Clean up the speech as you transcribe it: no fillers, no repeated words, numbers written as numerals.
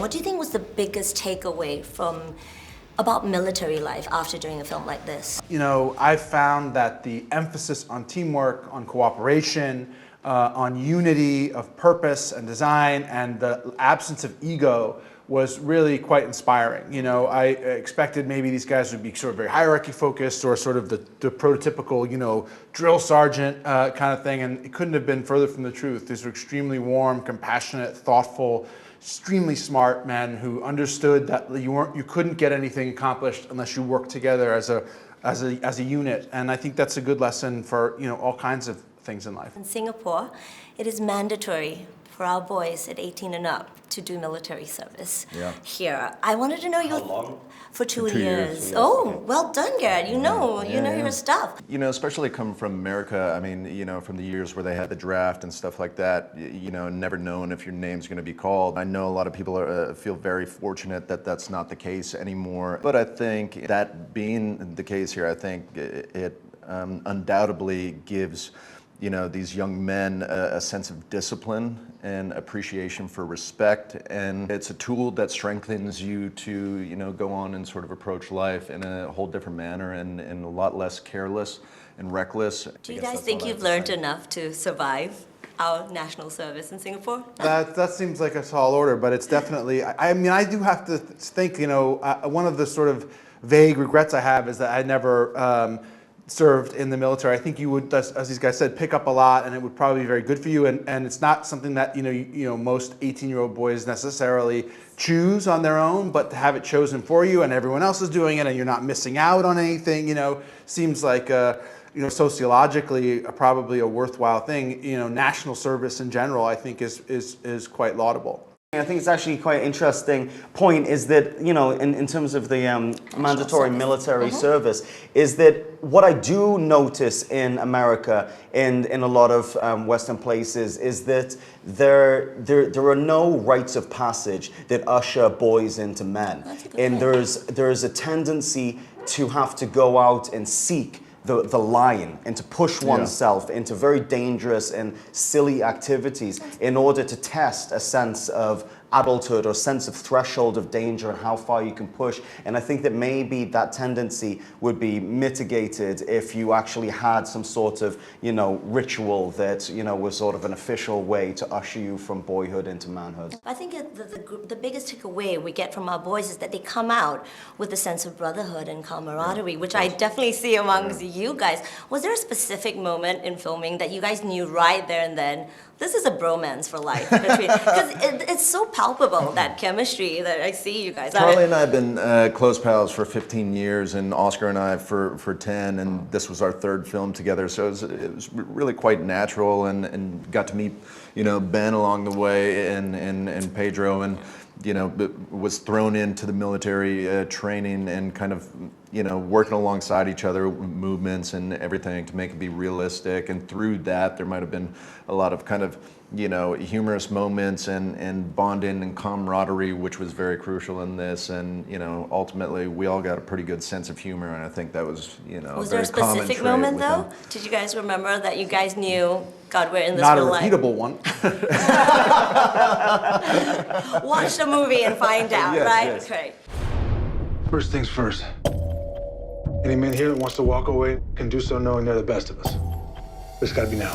what do you think was the biggest takeaway about military life after doing a film like this? You know, I found that the emphasis on teamwork, on cooperation, on unity of purpose and design, and the absence of ego was really quite inspiring. You know, I expected maybe these guys would be sort of very hierarchy focused or sort of the prototypical, you know, drill sergeant kind of thing, and it couldn't have been further from the truth. These were extremely warm, compassionate, thoughtful, extremely smart men who understood that you couldn't get anything accomplished unless you worked together as a unit, and I think that's a good lesson for, you know, all kinds of things in life. In Singapore, it is mandatory for our boys at 18 and up to do military service. Yeah. Here, I wanted to know How long? For 2 2 years. years. Oh, well done, Garrett. You know your stuff. You know, especially coming from America, I mean, you know, from the years where they had the draft and stuff like that, you know, never knowing if your name's going to be called. I know a lot of people feel very fortunate that that's not the case anymore. But I think that being the case here, I think it undoubtedly gives, you know, these young men a sense of discipline and appreciation for respect, and it's a tool that strengthens you to, you know, go on and sort of approach life in a whole different manner and a lot less careless and reckless. Do you guys think you've learned enough to survive our national service in Singapore? That seems like a tall order, but it's definitely, I mean, I do have to think, you know, one of the sort of vague regrets I have is that I never served in the military. I think you would, as these guys said, pick up a lot, and it would probably be very good for you. And it's not something that you know most 18-year-old boys necessarily choose on their own, but to have it chosen for you, and everyone else is doing it, and you're not missing out on anything, you know, seems like you know, sociologically probably a worthwhile thing. You know, national service in general, I think is quite laudable. I think it's actually quite an interesting point is that, you know, in terms of the mandatory military service, is that what I do notice in America, in a lot of Western places, is that there are no rites of passage that usher boys into men. And there's a tendency to have to go out and seek the line and to push oneself into very dangerous and silly activities in order to test a sense of adulthood or sense of threshold of danger and how far you can push. And I think that maybe that tendency would be mitigated if you actually had some sort of, you know, ritual that, you know, was sort of an official way to usher you from boyhood into manhood. I think the biggest takeaway we get from our boys is that they come out with a sense of brotherhood and camaraderie, which I definitely see amongst you guys. Was there a specific moment in filming that you guys knew right there and then, this is a bromance for life? Because it's so palpable, that chemistry that I see you guys. Charlie and I have been close pals for 15 years, and Oscar and I for 10, and this was our third film together, so it was really quite natural, and got to meet, you know, Ben along the way, and Pedro, and, you know, was thrown into the military training and kind of, you know, working alongside each other, movements and everything to make it be realistic. And through that, there might have been a lot of kind of, you know, humorous moments and bonding and camaraderie, which was very crucial in this. And, you know, ultimately, we all got a pretty good sense of humor, and I think that was, you know, was there a specific moment though? Did you guys remember that you guys knew, God, we're in this Not real a life? repeatable one. Watch the movie and find out, Yes, right? yes. Great. First things first. Any man here that wants to walk away can do so knowing they're the best of us. But it's gotta be now.